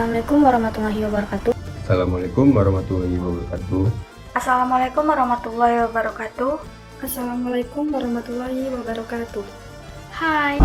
Assalamualaikum warahmatullahi wabarakatuh. Assalamualaikum warahmatullahi wabarakatuh. Assalamualaikum warahmatullahi wabarakatuh. Assalamualaikum warahmatullahi wabarakatuh. Hai.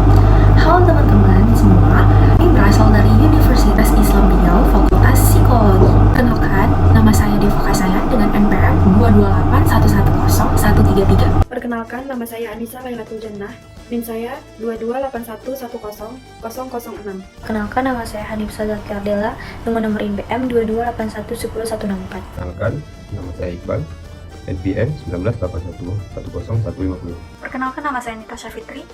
Halo teman-teman semua, ini berasal dari Universitas Islam Riau, Fakultas Psikologi. Kenalkan, nama saya Devoka Sayan dengan NPM 228110133. Perkenalkan, nama saya Anissa Lailatul Jannah. NIM saya 2281100006. Perkenalkan, nama saya Hanif Zaki Ardela dengan nomor NPM 2281101164. Perkenalkan, nama saya Iqbal, NPM 1981100150. Perkenalkan, nama saya Natasha Fitri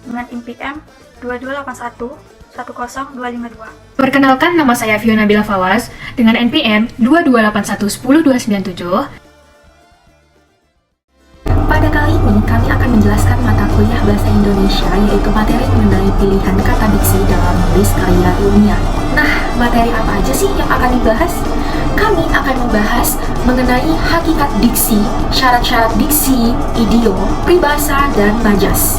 dengan NPM 228110252. Perkenalkan, nama saya Fiona Bila Fawaz dengan NPM 228110297. Pada kali ini kami akan menjelaskan mata kuliah Bahasa Indonesia, yaitu materi mengenai pilihan kata diksi dalam menulis karya ilmiah. Nah, materi apa aja sih yang akan dibahas? Kami akan membahas mengenai hakikat diksi, syarat-syarat diksi, idiom, peribahasa, dan majas.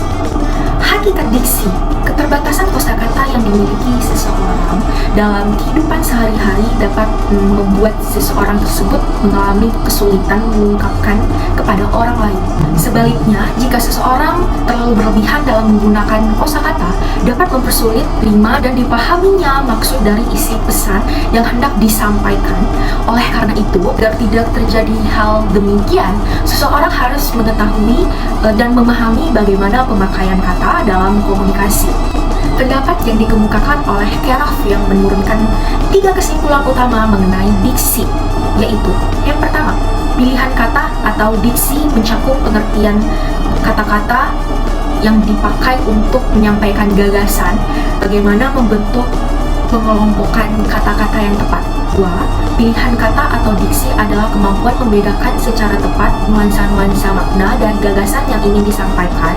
Hakikat diksi, keterbatasan kosakata yang dimiliki seseorang dalam kehidupan sehari-hari dapat membuat seseorang tersebut mengalami kesulitan mengungkapkan kepada orang lain. Sebaliknya, jika seseorang terlalu berlebihan dalam menggunakan kosakata, dapat mempersulit terima dan dipahaminya maksud dari isi pesan yang hendak disampaikan. Oleh karena itu, agar tidak terjadi hal demikian, seseorang harus mengetahui dan memahami bagaimana pemakaian kata dalam komunikasi. Pendapat yang dikemukakan oleh Keraf yang menurunkan 3 kesimpulan utama mengenai diksi, yaitu yang pertama, pilihan kata atau diksi mencakup pengertian kata-kata yang dipakai untuk menyampaikan gagasan, bagaimana membentuk mengelompokkan kata-kata yang tepat. 2. Pilihan kata atau diksi adalah kemampuan membedakan secara tepat nuansa-nuansa makna dan gagasan yang ingin disampaikan,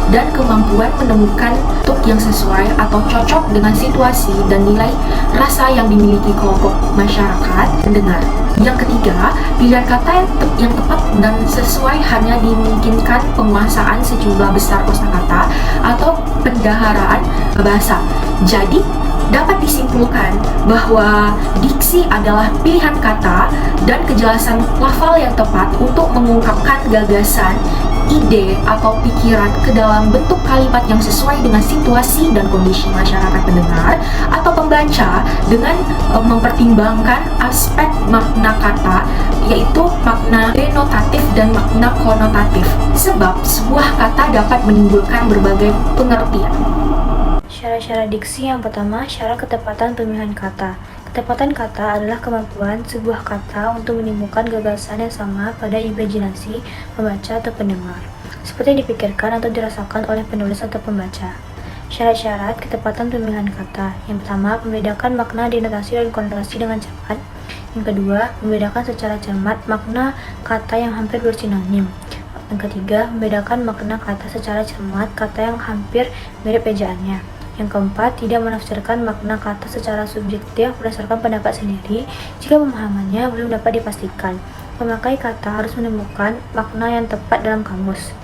dan kemampuan menemukan bentuk yang sesuai atau cocok dengan situasi dan nilai rasa yang dimiliki kelompok masyarakat pendengar. Yang ketiga, pilihan kata yang tepat dan sesuai hanya dimungkinkan penguasaan sejumlah besar kosakata atau pendaharaan bahasa. Jadi, dapat disimpulkan bahwa diksi adalah pilihan kata dan kejelasan lafal yang tepat untuk mengungkapkan gagasan, ide, atau pikiran ke dalam bentuk kalimat yang sesuai dengan situasi dan kondisi masyarakat pendengar atau pembaca dengan mempertimbangkan aspek makna kata, yaitu makna denotatif dan makna konotatif. Sebab sebuah kata dapat menimbulkan berbagai pengertian. Syarat-syarat diksi yang pertama, syarat ketepatan pemilihan kata. Ketepatan kata adalah kemampuan sebuah kata untuk menimbulkan gagasan yang sama pada imajinasi pembaca atau pendengar, seperti yang dipikirkan atau dirasakan oleh penulis atau pembaca. Syarat-syarat ketepatan pemilihan kata. Yang pertama, membedakan makna denotasi dan konotasi dengan cepat. Yang kedua, membedakan secara cermat makna kata yang hampir bersinonim. Yang ketiga, membedakan makna kata secara cermat kata yang hampir mirip ejaannya. Yang keempat, tidak menafsirkan makna kata secara subjektif berdasarkan pendapat sendiri jika pemahamannya belum dapat dipastikan. Pemakai kata harus menemukan makna yang tepat dalam kamus.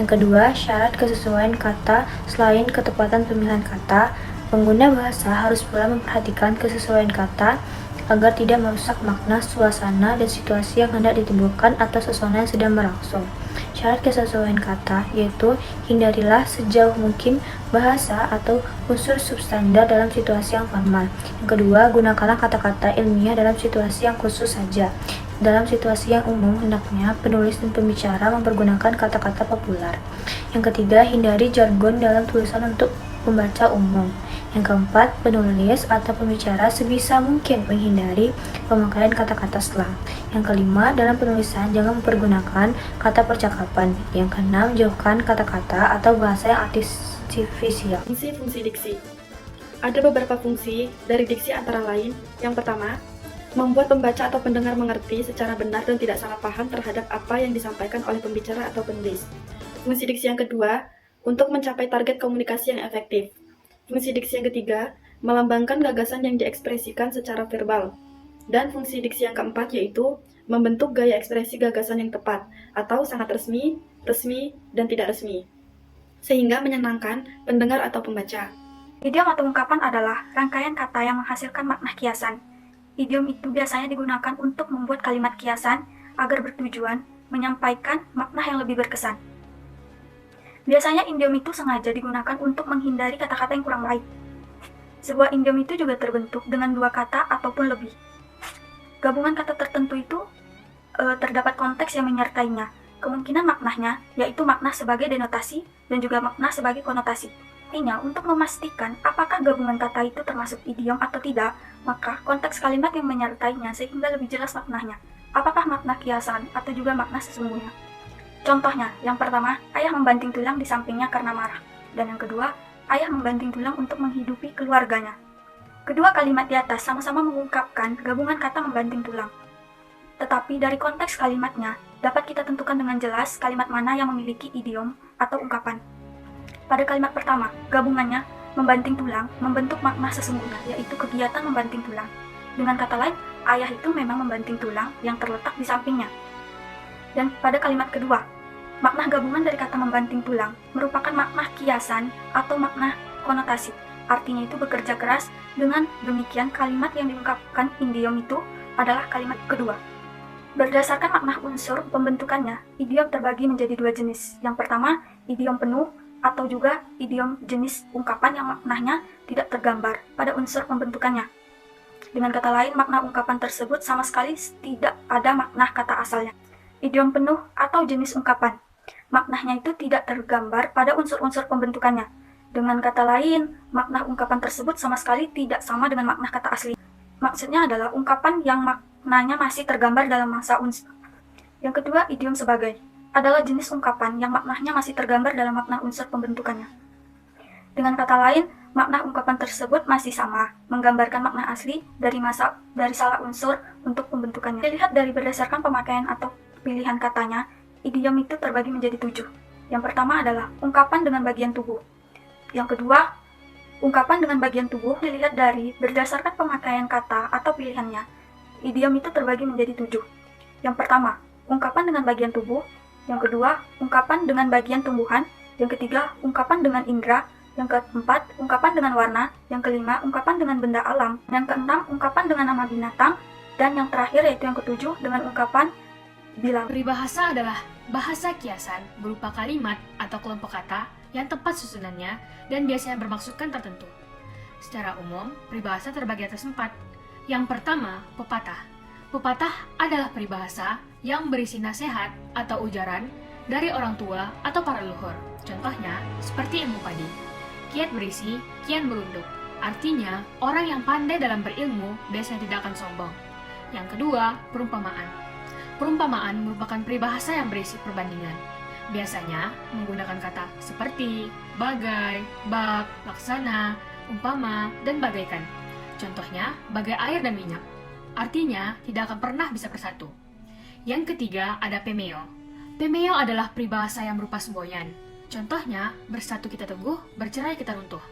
Yang kedua, syarat kesesuaian kata. Selain ketepatan pemilihan kata, pengguna bahasa harus pula memperhatikan kesesuaian kata agar tidak merusak makna, suasana, dan situasi yang hendak ditimbulkan atau sesona yang sedang berlangsung. Syarat kesesuaian kata yaitu hindarilah sejauh mungkin bahasa atau unsur substandar dalam situasi yang formal. Yang kedua, gunakanlah kata-kata ilmiah dalam situasi yang khusus saja. Dalam situasi yang umum, hendaknya penulis dan pembicara mempergunakan kata-kata populer. Yang ketiga, hindari jargon dalam tulisan untuk pembaca umum. Yang keempat, penulis atau pembicara sebisa mungkin menghindari pemakaian kata-kata slang. Yang kelima, dalam penulisan jangan mempergunakan kata percakapan. Yang keenam, jauhkan kata-kata atau bahasa yang artifisial. Fungsi diksi. Ada beberapa fungsi dari diksi antara lain. Yang pertama, membuat pembaca atau pendengar mengerti secara benar dan tidak salah paham terhadap apa yang disampaikan oleh pembicara atau penulis. Fungsi diksi yang kedua, untuk mencapai target komunikasi yang efektif. Fungsi diksi yang ketiga, melambangkan gagasan yang diekspresikan secara verbal. Dan fungsi diksi yang keempat yaitu membentuk gaya ekspresi gagasan yang tepat atau sangat resmi, resmi, dan tidak resmi, sehingga menyenangkan pendengar atau pembaca. Idiom atau ungkapan adalah rangkaian kata yang menghasilkan makna kiasan. Idiom itu biasanya digunakan untuk membuat kalimat kiasan agar bertujuan menyampaikan makna yang lebih berkesan. Biasanya idiom itu sengaja digunakan untuk menghindari kata-kata yang kurang baik. Sebuah idiom itu juga terbentuk dengan dua kata ataupun lebih. Gabungan kata tertentu itu terdapat konteks yang menyertainya. Kemungkinan maknanya yaitu makna sebagai denotasi dan juga makna sebagai konotasi. Artinya, untuk memastikan apakah gabungan kata itu termasuk idiom atau tidak, maka konteks kalimat yang menyertainya sehingga lebih jelas maknanya. Apakah makna kiasan atau juga makna sesungguhnya? Contohnya, yang pertama, ayah membanting tulang di sampingnya karena marah. Dan yang kedua, ayah membanting tulang untuk menghidupi keluarganya. Kedua kalimat di atas sama-sama mengungkapkan gabungan kata membanting tulang. Tetapi dari konteks kalimatnya, dapat kita tentukan dengan jelas kalimat mana yang memiliki idiom atau ungkapan. Pada kalimat pertama, gabungannya membanting tulang membentuk makna sesungguhnya, yaitu kegiatan membanting tulang. Dengan kata lain, ayah itu memang membanting tulang yang terletak di sampingnya. Dan pada kalimat kedua, makna gabungan dari kata membanting tulang merupakan makna kiasan atau makna konotasi. Artinya itu bekerja keras. Dengan demikian, kalimat yang diungkapkan idiom itu adalah kalimat kedua. Berdasarkan makna unsur pembentukannya, idiom terbagi menjadi dua jenis. Yang pertama, idiom penuh atau juga idiom jenis ungkapan yang maknanya tidak tergambar pada unsur pembentukannya. Dengan kata lain, makna ungkapan tersebut sama sekali tidak ada makna kata asalnya. Idiom penuh atau jenis ungkapan, maknanya itu tidak tergambar pada unsur-unsur pembentukannya. Dengan kata lain, makna ungkapan tersebut sama sekali tidak sama dengan makna kata asli. Maksudnya adalah ungkapan yang maknanya masih tergambar dalam masa unsur. Yang kedua, idiom sebagai adalah jenis ungkapan yang maknanya masih tergambar dalam makna unsur pembentukannya. Dengan kata lain, makna ungkapan tersebut masih sama, menggambarkan makna asli dari salah unsur untuk pembentukannya. Dilihat dari berdasarkan pemakaian atau pilihan katanya, idiom itu terbagi menjadi 7. Yang pertama adalah ungkapan dengan bagian tubuh. Yang kedua, ungkapan dengan bagian tubuh dilihat dari berdasarkan pemakaian kata atau pilihannya. Idiom itu terbagi menjadi 7. Yang pertama, ungkapan dengan bagian tubuh. Yang kedua, ungkapan dengan bagian tumbuhan. Yang ketiga, ungkapan dengan indera. Yang keempat, ungkapan dengan warna. Yang kelima, ungkapan dengan benda alam. Yang keenam, ungkapan dengan nama binatang. Dan yang terakhir yaitu yang ketujuh dengan ungkapan bilang. Peribahasa adalah bahasa kiasan berupa kalimat atau kelompok kata yang tepat susunannya dan biasanya bermaksudkan tertentu. Secara umum, peribahasa terbagi atas 4. Yang pertama, pepatah. Pepatah adalah peribahasa yang berisi nasihat atau ujaran dari orang tua atau para leluhur. Contohnya, seperti ilmu padi. Kiat berisi, kian berunduk. Artinya, orang yang pandai dalam berilmu biasanya tidak akan sombong. Yang kedua, perumpamaan. Perumpamaan merupakan peribahasa yang berisi perbandingan. Biasanya menggunakan kata seperti, bagai, bak, laksana, umpama, dan bagaikan. Contohnya, bagai air dan minyak. Artinya, tidak akan pernah bisa bersatu. Yang ketiga, ada pemeo. Pemeo adalah peribahasa yang berupa semboyan. Contohnya, bersatu kita teguh, bercerai kita runtuh.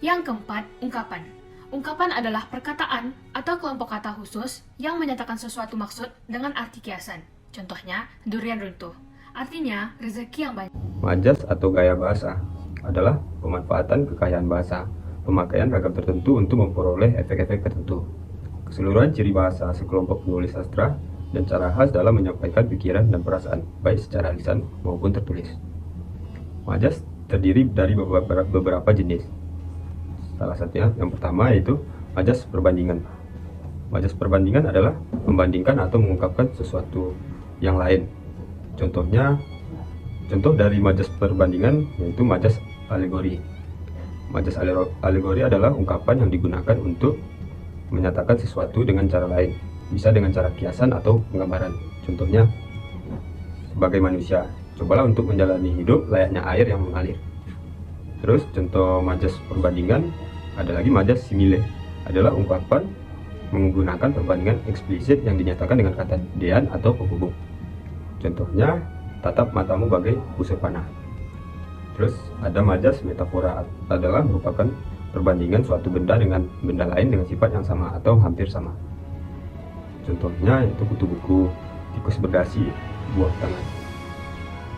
Yang keempat, ungkapan. Ungkapan adalah perkataan atau kelompok kata khusus yang menyatakan sesuatu maksud dengan arti kiasan. Contohnya, durian runtuh. Artinya, rezeki yang banyak. Majas atau gaya bahasa adalah pemanfaatan kekayaan bahasa, pemakaian ragam tertentu untuk memperoleh efek-efek tertentu. Keseluruhan ciri bahasa sekelompok penulis sastra dan cara khas dalam menyampaikan pikiran dan perasaan, baik secara lisan maupun tertulis. Majas terdiri dari beberapa jenis. Salah satunya yang pertama yaitu majas perbandingan. Majas perbandingan adalah membandingkan atau mengungkapkan sesuatu yang lain. Contoh dari majas perbandingan yaitu majas alegori. Majas alegori adalah ungkapan yang digunakan untuk menyatakan sesuatu dengan cara lain, bisa dengan cara kiasan atau penggambaran. Contohnya, sebagai manusia, cobalah untuk menjalani hidup layaknya air yang mengalir. Terus contoh majas perbandingan ada lagi majas simile, adalah ungkapan menggunakan perbandingan eksplisit yang dinyatakan dengan kata dean atau penghubung. Contohnya, tatap matamu bagai busur panah. Terus ada majas metafora, adalah merupakan perbandingan suatu benda dengan benda lain dengan sifat yang sama atau hampir sama. Contohnya yaitu kutu buku, tikus berdasi, buah tangan.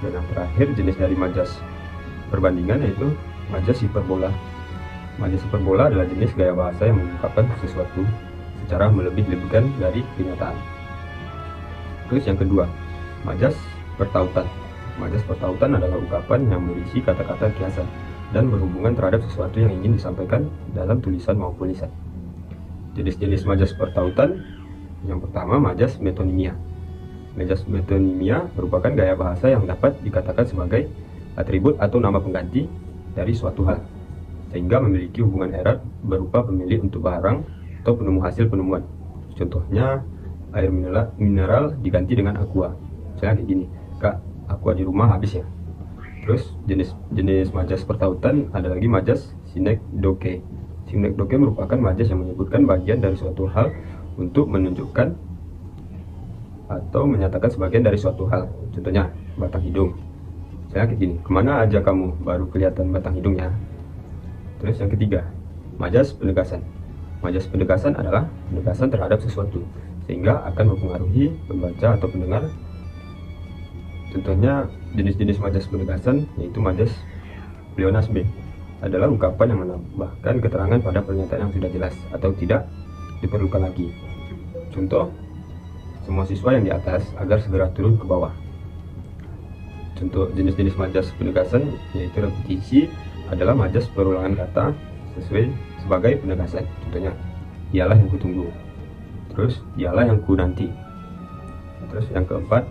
Dan yang terakhir jenis dari majas perbandingan yaitu majas hiperbola. Majas hiperbola adalah jenis gaya bahasa yang mengungkapkan sesuatu secara melebih-lebihkan dari kenyataan. Terus yang kedua, majas pertautan. Majas pertautan adalah ungkapan yang berisi kata-kata kiasan dan berhubungan terhadap sesuatu yang ingin disampaikan dalam tulisan maupun lisan. Jenis-jenis majas pertautan, yang pertama majas metonimia. Majas metonimia merupakan gaya bahasa yang dapat dikatakan sebagai atribut atau nama pengganti dari suatu hal, sehingga memiliki hubungan erat berupa pemilik untuk barang atau penemu hasil penemuan. Contohnya, air mineral diganti dengan aqua. Misalnya kayak gini, Kak, aqua di rumah habis ya. Terus jenis majas pertautan ada lagi majas synecdoche. Synecdoche merupakan majas yang menyebutkan bagian dari suatu hal untuk menunjukkan atau menyatakan sebagian dari suatu hal. Contohnya, batang hidung. Saya kayak gini, kemana aja kamu, baru kelihatan batang hidungnya. Terus yang ketiga, majas penegasan. Majas penegasan adalah penegasan terhadap sesuatu, sehingga akan mempengaruhi pembaca atau pendengar. Contohnya, jenis-jenis majas penegasan yaitu majas pleonasme, adalah ungkapan yang menambahkan keterangan pada pernyataan yang sudah jelas atau tidak diperlukan lagi. Contoh, semua siswa yang di atas agar segera turun ke bawah. Contoh jenis-jenis majas penegasan yaitu repetisi adalah majas perulangan kata sebagai penegasan. Contohnya, dialah yang kutunggu. Terus, dialah yang ku nanti. Terus yang keempat,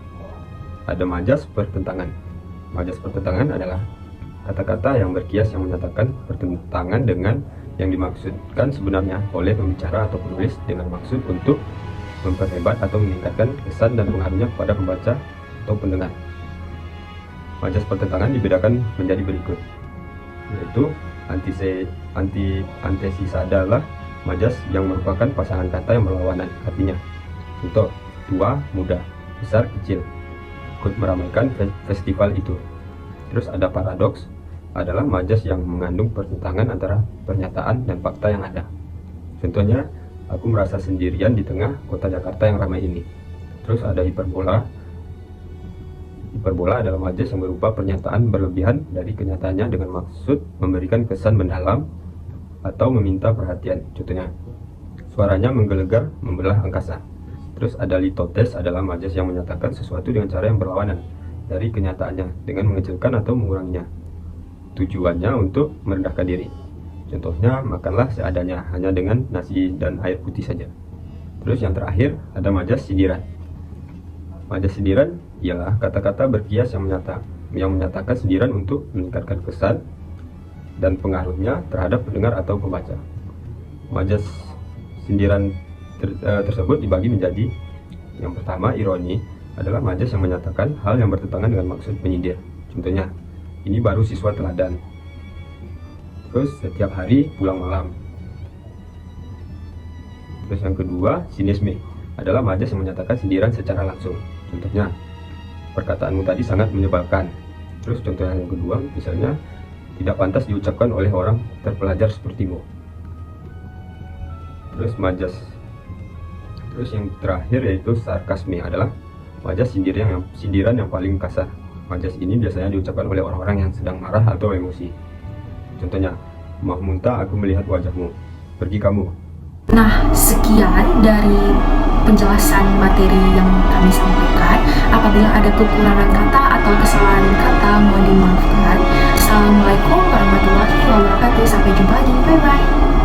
ada majas pertentangan. Majas pertentangan adalah kata-kata yang berkias yang menyatakan pertentangan dengan yang dimaksudkan sebenarnya oleh pembicara atau penulis dengan maksud untuk memperhebat atau meningkatkan kesan dan pengaruhnya kepada pembaca atau pendengar. Majas pertentangan dibedakan menjadi berikut, yaitu antesisa adalah majas yang merupakan pasangan kata yang berlawanan artinya. Contoh, tua, muda, besar, kecil, ikut meramaikan festival itu. Terus ada paradoks, adalah majas yang mengandung pertentangan antara pernyataan dan fakta yang ada. Contohnya, aku merasa sendirian di tengah kota Jakarta yang ramai ini. Terus ada hiperbola. Hiperbola adalah majas yang berupa pernyataan berlebihan dari kenyataannya dengan maksud memberikan kesan mendalam atau meminta perhatian. Contohnya, suaranya menggelegar membelah angkasa. Terus ada litotes adalah majas yang menyatakan sesuatu dengan cara yang berlawanan dari kenyataannya dengan mengecilkan atau menguranginya. Tujuannya untuk merendahkan diri. Contohnya, makanlah seadanya hanya dengan nasi dan air putih saja. Terus yang terakhir ada majas sindiran. Majas sindiran ialah kata-kata berkias yang menyatakan sindiran untuk meningkatkan kesan dan pengaruhnya terhadap pendengar atau pembaca. Majas sindiran tersebut dibagi menjadi, yang pertama, ironi, adalah majas yang menyatakan hal yang bertentangan dengan maksud menyindir. Contohnya, ini baru siswa teladan. Terus setiap hari pulang malam. Terus yang kedua, sinisme, adalah majas yang menyatakan sindiran secara langsung. Contohnya, perkataanmu tadi sangat menyebalkan. Terus contoh yang kedua, misalnya, tidak pantas diucapkan oleh orang terpelajar sepertimu. Terus yang terakhir yaitu sarkasme, adalah majas sindiran yang paling kasar. Majas ini biasanya diucapkan oleh orang-orang yang sedang marah atau emosi. Contohnya, maaf muntah aku melihat wajahmu, pergi kamu. Nah, sekian dari penjelasan materi yang kami sampaikan. Apabila ada kekurangan kata atau kesalahan kata, mohon dimaafkan. Assalamualaikum warahmatullahi wabarakatuh. Sampai jumpa lagi. Bye-bye.